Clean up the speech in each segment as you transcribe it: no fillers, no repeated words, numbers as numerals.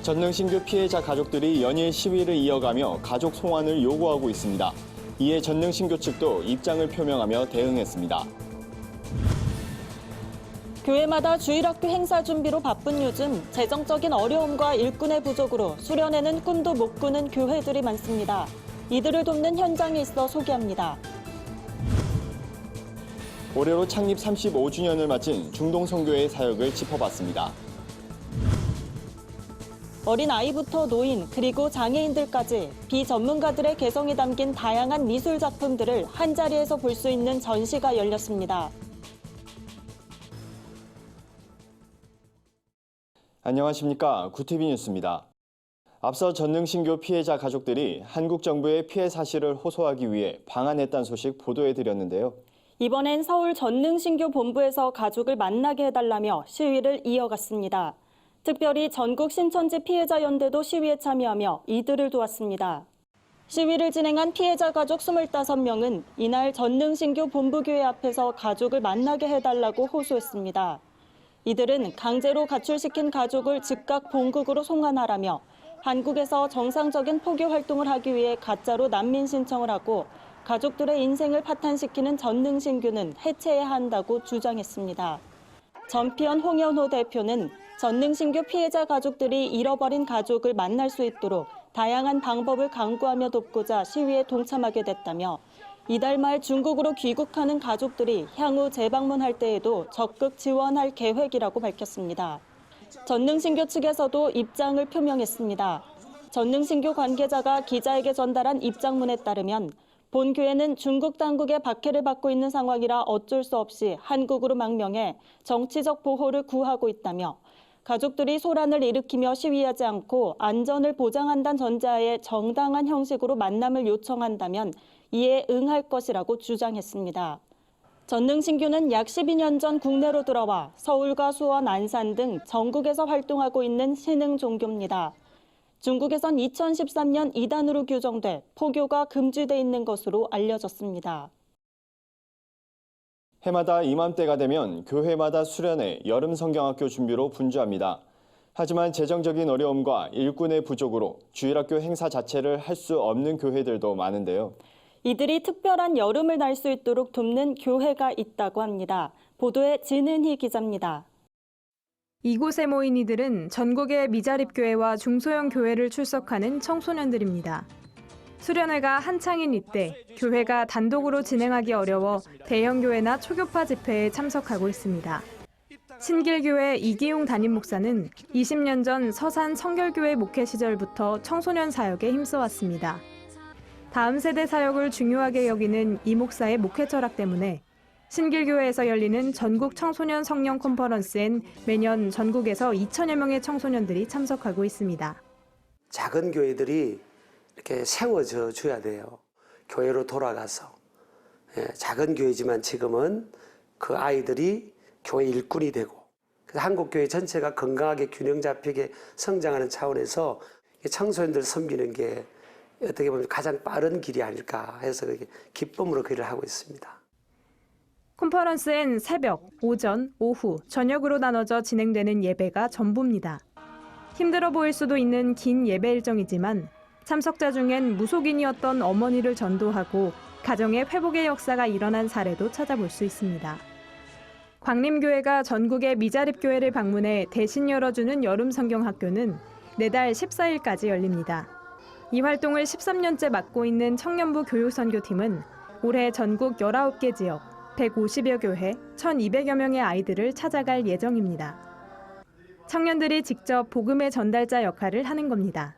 전능신규 피해자 가족들이 연일 시위를 이어가며 가족 송환을 요구하고 있습니다. 이에 전능신규 측도 입장을 표명하며 대응했습니다. 교회마다 주일학교 행사 준비로 바쁜 요즘 재정적인 어려움과 일꾼의 부족으로 수련회는 꿈도 못 꾸는 교회들이 많습니다. 이들을 돕는 현장에 있어 소개합니다. 올해로 창립 35주년을 마친 중동선교회 사역을 짚어봤습니다. 어린아이부터 노인 그리고 장애인들까지 비전문가들의 개성이 담긴 다양한 미술 작품들을 한자리에서 볼 수 있는 전시가 열렸습니다. 안녕하십니까. 구티비 뉴스입니다. 앞서 전능신교 피해자 가족들이 한국 정부의 피해 사실을 호소하기 위해 방한했다는 소식 보도해드렸는데요. 이번엔 서울 전능신교 본부에서 가족을 만나게 해달라며 시위를 이어갔습니다. 특별히 전국 신천지 피해자 연대도 시위에 참여하며 이들을 도왔습니다. 시위를 진행한 피해자 가족 25명은 이날 전능신교 본부교회 앞에서 가족을 만나게 해달라고 호소했습니다. 이들은 강제로 가출시킨 가족을 즉각 본국으로 송환하라며 한국에서 정상적인 포교 활동을 하기 위해 가짜로 난민 신청을 하고 가족들의 인생을 파탄시키는 전능신교는 해체해야 한다고 주장했습니다. 전피연 홍연호 대표는 전능신교 피해자 가족들이 잃어버린 가족을 만날 수 있도록 다양한 방법을 강구하며 돕고자 시위에 동참하게 됐다며 이달 말 중국으로 귀국하는 가족들이 향후 재방문할 때에도 적극 지원할 계획이라고 밝혔습니다. 전능신교 측에서도 입장을 표명했습니다. 전능신교 관계자가 기자에게 전달한 입장문에 따르면 본 교회는 중국 당국의 박해를 받고 있는 상황이라 어쩔 수 없이 한국으로 망명해 정치적 보호를 구하고 있다며 가족들이 소란을 일으키며 시위하지 않고 안전을 보장한다는 전제하에 정당한 형식으로 만남을 요청한다면 이에 응할 것이라고 주장했습니다. 전능신교는 약 12년 전 국내로 들어와 서울과 수원, 안산 등 전국에서 활동하고 있는 신흥 종교입니다. 중국에선 2013년 이단으로 규정돼 포교가 금지돼 있는 것으로 알려졌습니다. 해마다 이맘때가 되면 교회마다 수련회, 여름 성경학교 준비로 분주합니다. 하지만 재정적인 어려움과 일꾼의 부족으로 주일학교 행사 자체를 할 수 없는 교회들도 많은데요. 이들이 특별한 여름을 날 수 있도록 돕는 교회가 있다고 합니다. 보도에 진은희 기자입니다. 이곳에 모인 이들은 전국의 미자립교회와 중소형 교회를 출석하는 청소년들입니다. 수련회가 한창인 이때 교회가 단독으로 진행하기 어려워 대형 교회나 초교파 집회에 참석하고 있습니다. 신길교회 이기용 담임 목사는 20년 전 서산 성결교회 목회 시절부터 청소년 사역에 힘써왔습니다. 다음 세대 사역을 중요하게 여기는 이 목사의 목회 철학 때문에 신길교회에서 열리는 전국 청소년 성령 컨퍼런스엔 매년 전국에서 2천여 명의 청소년들이 참석하고 있습니다. 작은 교회들이 이렇게 세워져 줘야 돼요. 교회로 돌아가서. 작은 교회지만 지금은 그 아이들이 교회 일꾼이 되고 그래서 한국교회 전체가 건강하게 균형 잡히게 성장하는 차원에서 청소년들 섬기는 게 어떻게 보면 가장 빠른 길이 아닐까 해서 기쁨으로 그 일을 하고 있습니다. 컨퍼런스엔 새벽, 오전, 오후, 저녁으로 나눠져 진행되는 예배가 전부입니다. 힘들어 보일 수도 있는 긴 예배 일정이지만 참석자 중엔 무속인이었던 어머니를 전도하고 가정의 회복의 역사가 일어난 사례도 찾아볼 수 있습니다. 광림교회가 전국의 미자립교회를 방문해 대신 열어주는 여름 성경학교는 내달 14일까지 열립니다. 이 활동을 13년째 맡고 있는 청년부 교육선교팀은 올해 전국 19개 지역 150여 교회 1,200여 명의 아이들을 찾아갈 예정입니다. 청년들이 직접 복음의 전달자 역할을 하는 겁니다.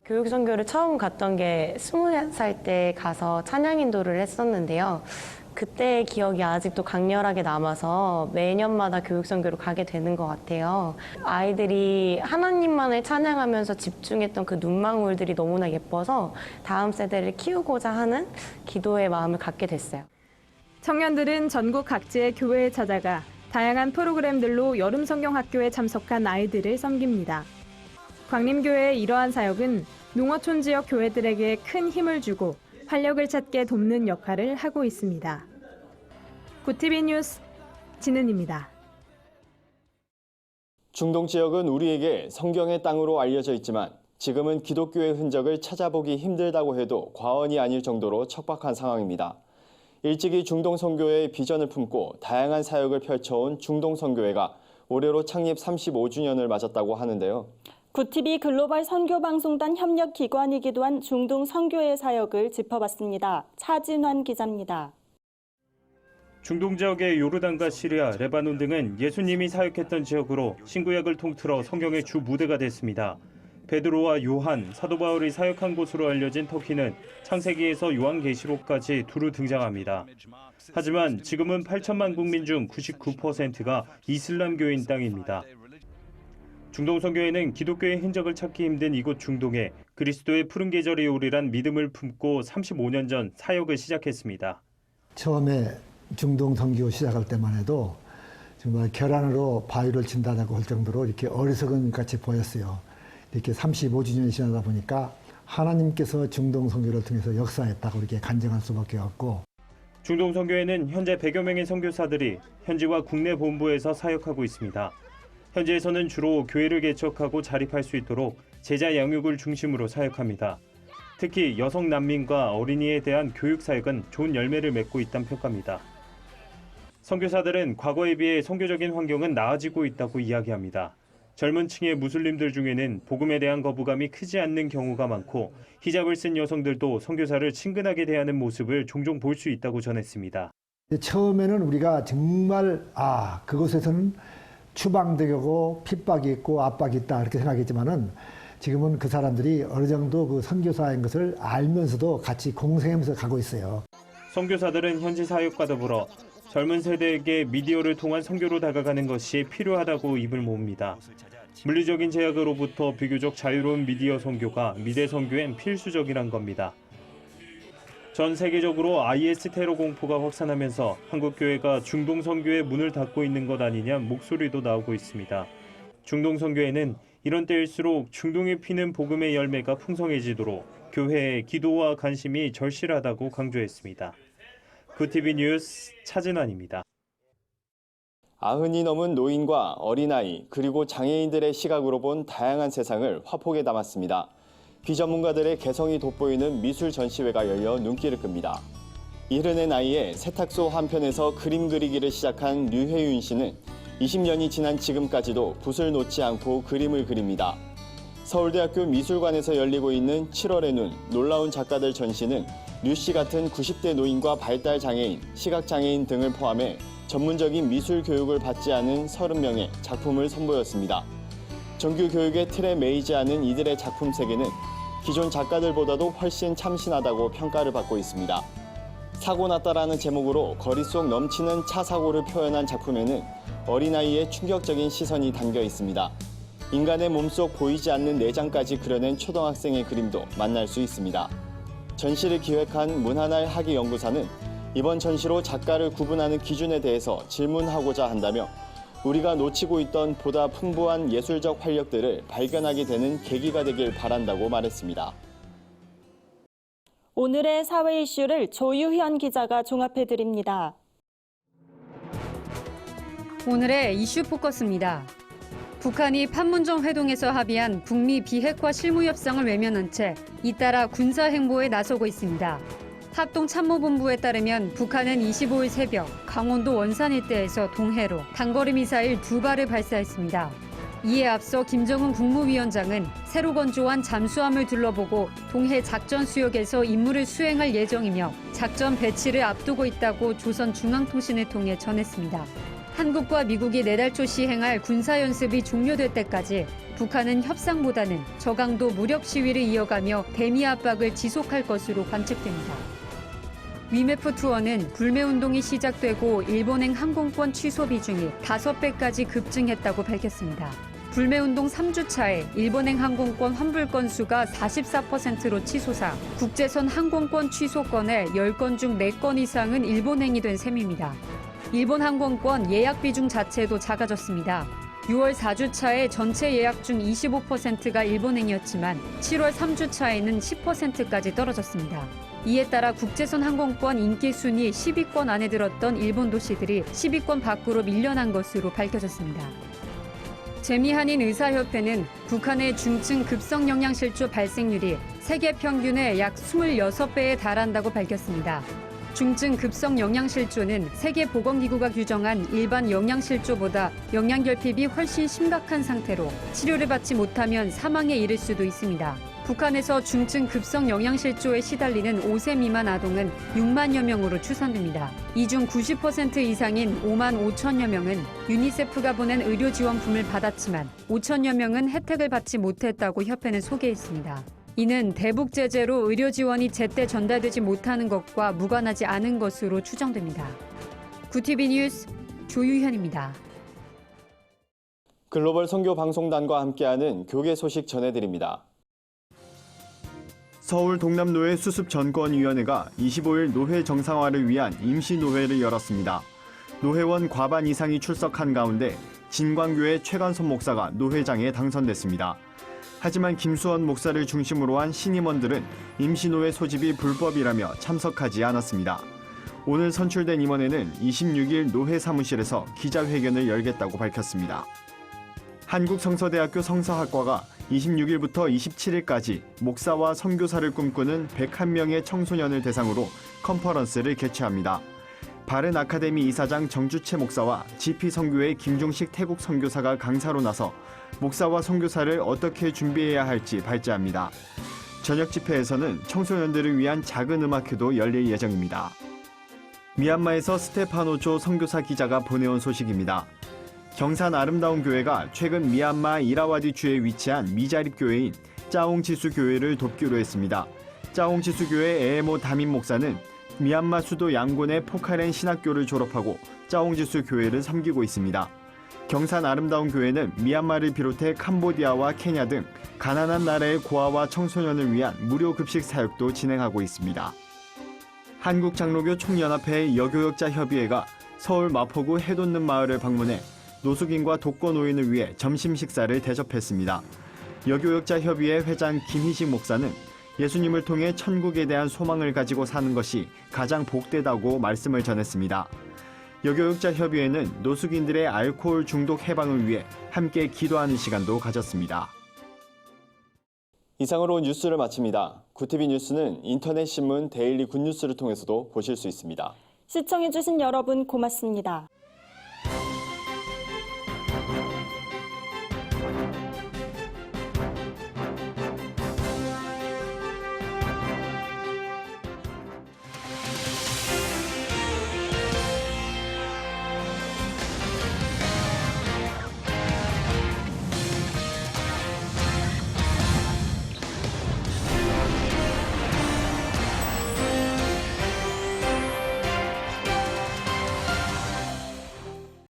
교육선교를 처음 갔던 게 20살 때 가서 찬양 인도를 했었는데요. 그때의 기억이 아직도 강렬하게 남아서 매년마다 교육선교를 가게 되는 것 같아요. 아이들이 하나님만을 찬양하면서 집중했던 그 눈망울들이 너무나 예뻐서 다음 세대를 키우고자 하는 기도의 마음을 갖게 됐어요. 청년들은 전국 각지의 교회에 찾아가 다양한 프로그램들로 여름 성경학교에 참석한 아이들을 섬깁니다. 광림교회의 이러한 사역은 농어촌 지역 교회들에게 큰 힘을 주고 활력을 찾게 돕는 역할을 하고 있습니다. 구티비 뉴스 진은입니다. 중동 지역은 우리에게 성경의 땅으로 알려져 있지만 지금은 기독교의 흔적을 찾아보기 힘들다고 해도 과언이 아닐 정도로 척박한 상황입니다. 일찍이 중동 선교회의 비전을 품고 다양한 사역을 펼쳐온 중동 선교회가 올해로 창립 35주년을 맞았다고 하는데요. 구티비 글로벌 선교방송단 협력기관이기도 한 중동 선교회 사역을 짚어봤습니다. 차진환 기자입니다. 중동 지역의 요르단과 시리아, 레바논 등은 예수님이 사역했던 지역으로 신구약을 통틀어 성경의 주 무대가 됐습니다. 베드로와 요한, 사도 바울이 사역한 곳으로 알려진 터키는 창세기에서 요한계시록까지 두루 등장합니다. 하지만 지금은 8천만 국민 중 99%가 이슬람교인 땅입니다. 중동 선교회는 기독교의 흔적을 찾기 힘든 이곳 중동에 그리스도의 푸른 계절이 오리란 믿음을 품고 35년 전 사역을 시작했습니다. 처음에 중동 선교 시작할 때만 해도 정말 결안으로 바위를 친다고 할 정도로 이렇게 어리석은 같이 보였어요. 이렇게 35주년이 지나다 보니까 하나님께서 중동 선교를 통해서 역사했다고 이렇게 간증할 수밖에 없고. 중동 선교회는 현재 100여 명의 선교사들이 현지와 국내 본부에서 사역하고 있습니다. 현지에서는 주로 교회를 개척하고 자립할 수 있도록 제자 양육을 중심으로 사역합니다. 특히 여성 난민과 어린이에 대한 교육 사역은 좋은 열매를 맺고 있다는 평가입니다. 선교사들은 과거에 비해 선교적인 환경은 나아지고 있다고 이야기합니다. 젊은 층의 무슬림들 중에는 복음에 대한 거부감이 크지 않는 경우가 많고 히잡을 쓴 여성들도 선교사를 친근하게 대하는 모습을 종종 볼 수 있다고 전했습니다. 처음에는 우리가 정말 그곳에서는 추방되고 핍박이 있고 압박이 있다 이렇게 생각했지만은 지금은 그 사람들이 어느 정도 그 선교사인 것을 알면서도 같이 공생하면서 가고 있어요. 선교사들은 현지 사역과 더불어 젊은 세대에게 미디어를 통한 선교로 다가가는 것이 필요하다고 입을 모읍니다. 물리적인 제약으로부터 비교적 자유로운 미디어 선교가 미래 선교엔 필수적이란 겁니다. 전 세계적으로 IS 테러 공포가 확산하면서 한국 교회가 중동 선교의 문을 닫고 있는 것 아니냐 목소리도 나오고 있습니다. 중동 선교회는 이런 때일수록 중동에 피는 복음의 열매가 풍성해지도록 교회의 기도와 관심이 절실하다고 강조했습니다. 구티비 뉴스 차진환입니다. 90이 넘은 노인과 어린아이 그리고 장애인들의 시각으로 본 다양한 세상을 화폭에 담았습니다. 비전문가들의 개성이 돋보이는 미술 전시회가 열려 눈길을 끕니다. 70의 나이에 세탁소 한편에서 그림 그리기를 시작한 류혜윤 씨는 20년이 지난 지금까지도 붓을 놓지 않고 그림을 그립니다. 서울대학교 미술관에서 열리고 있는 7월의 눈, 놀라운 작가들 전시는 류 씨 같은 90대 노인과 발달장애인, 시각장애인 등을 포함해 전문적인 미술 교육을 받지 않은 30명의 작품을 선보였습니다. 정규 교육의 틀에 매이지 않은 이들의 작품 세계는 기존 작가들보다도 훨씬 참신하다고 평가를 받고 있습니다. 사고 났다라는 제목으로 거리 속 넘치는 차 사고를 표현한 작품에는 어린아이의 충격적인 시선이 담겨 있습니다. 인간의 몸속 보이지 않는 내장까지 그려낸 초등학생의 그림도 만날 수 있습니다. 전시를 기획한 문하날 학예연구사는 이번 전시로 작가를 구분하는 기준에 대해서 질문하고자 한다며 우리가 놓치고 있던 보다 풍부한 예술적 활력들을 발견하게 되는 계기가 되길 바란다고 말했습니다. 오늘의 사회 이슈를 조유현 기자가 종합해드립니다. 오늘의 이슈 포커스입니다. 북한이 판문점 회동에서 합의한 북미 비핵화 실무 협상을 외면한 채 잇따라 군사 행보에 나서고 있습니다. 합동참모본부에 따르면 북한은 25일 새벽 강원도 원산 일대에서 동해로 단거리 미사일 2발을 발사했습니다. 이에 앞서 김정은 국무위원장은 새로 건조한 잠수함을 둘러보고 동해 작전 수역에서 임무를 수행할 예정이며 작전 배치를 앞두고 있다고 조선중앙통신을 통해 전했습니다. 한국과 미국이 내달 초 시행할 군사연습이 종료될 때까지 북한은 협상보다는 저강도 무력 시위를 이어가며 대미 압박을 지속할 것으로 관측됩니다. 위메프 투어는 불매운동이 시작되고 일본행 항공권 취소 비중이 5배까지 급증했다고 밝혔습니다. 불매운동 3주차에 일본행 항공권 환불 건수가 44%로 치솟아 국제선 항공권 취소 건의 10건 중 4건 이상은 일본행이 된 셈입니다. 일본 항공권 예약 비중 자체도 작아졌습니다. 6월 4주차에 전체 예약 중 25%가 일본행이었지만 7월 3주차에는 10%까지 떨어졌습니다. 이에 따라 국제선 항공권 인기 순위 10위권 안에 들었던 일본 도시들이 10위권 밖으로 밀려난 것으로 밝혀졌습니다. 재미한인 의사협회는 북한의 중증 급성 영양실조 발생률이 세계 평균의 약 26배에 달한다고 밝혔습니다. 중증 급성 영양실조는 세계보건기구가 규정한 일반 영양실조보다 영양결핍이 훨씬 심각한 상태로 치료를 받지 못하면 사망에 이를 수도 있습니다. 북한에서 중증 급성 영양실조에 시달리는 5세 미만 아동은 6만여 명으로 추산됩니다. 이 중 90% 이상인 5만 5천여 명은 유니세프가 보낸 의료 지원품을 받았지만 5천여 명은 혜택을 받지 못했다고 협회는 소개했습니다. 이는 대북 제재로 의료 지원이 제때 전달되지 못하는 것과 무관하지 않은 것으로 추정됩니다. 구티비 뉴스 조유현입니다. 글로벌 선교 방송단과 함께하는 교계 소식 전해드립니다. 서울 동남노회 수습전권위원회가 25일 노회 정상화를 위한 임시노회를 열었습니다. 노회원 과반 이상이 출석한 가운데 진광교회 최관선 목사가 노회장에 당선됐습니다. 하지만 김수원 목사를 중심으로 한 신임원들은 임시노회 소집이 불법이라며 참석하지 않았습니다. 오늘 선출된 임원회는 26일 노회 사무실에서 기자회견을 열겠다고 밝혔습니다. 한국성서대학교 성서학과가 26일부터 27일까지 목사와 선교사를 꿈꾸는 101명의 청소년을 대상으로 컨퍼런스를 개최합니다. 바른 아카데미 이사장 정주채 목사와 GP선교회 김종식 태국 선교사가 강사로 나서 목사와 선교사를 어떻게 준비해야 할지 발제합니다. 저녁 집회에서는 청소년들을 위한 작은 음악회도 열릴 예정입니다. 미얀마에서 스테파노조 선교사 기자가 보내온 소식입니다. 경산 아름다운 교회가 최근 미얀마 이라와디주에 위치한 미자립 교회인 짜옹지수 교회를 돕기로 했습니다. 짜옹지수 교회 에에모 담임 목사는 미얀마 수도 양곤의 포카렌 신학교를 졸업하고 짜옹지수 교회를 섬기고 있습니다. 경산 아름다운 교회는 미얀마를 비롯해 캄보디아와 케냐 등 가난한 나라의 고아와 청소년을 위한 무료 급식 사역도 진행하고 있습니다. 한국장로교 총연합회 여교역자 협의회가 서울 마포구 해돋는 마을을 방문해 노숙인과 독거노인을 위해 점심 식사를 대접했습니다. 여교역자 협의회 회장 김희식 목사는 예수님을 통해 천국에 대한 소망을 가지고 사는 것이 가장 복되다고 말씀을 전했습니다. 여교역자 협의회는 노숙인들의 알코올 중독 해방을 위해 함께 기도하는 시간도 가졌습니다. 이상으로 뉴스를 마칩니다. 구티비 뉴스는 인터넷 신문 데일리 굿뉴스를 통해서도 보실 수 있습니다. 시청해주신 여러분 고맙습니다.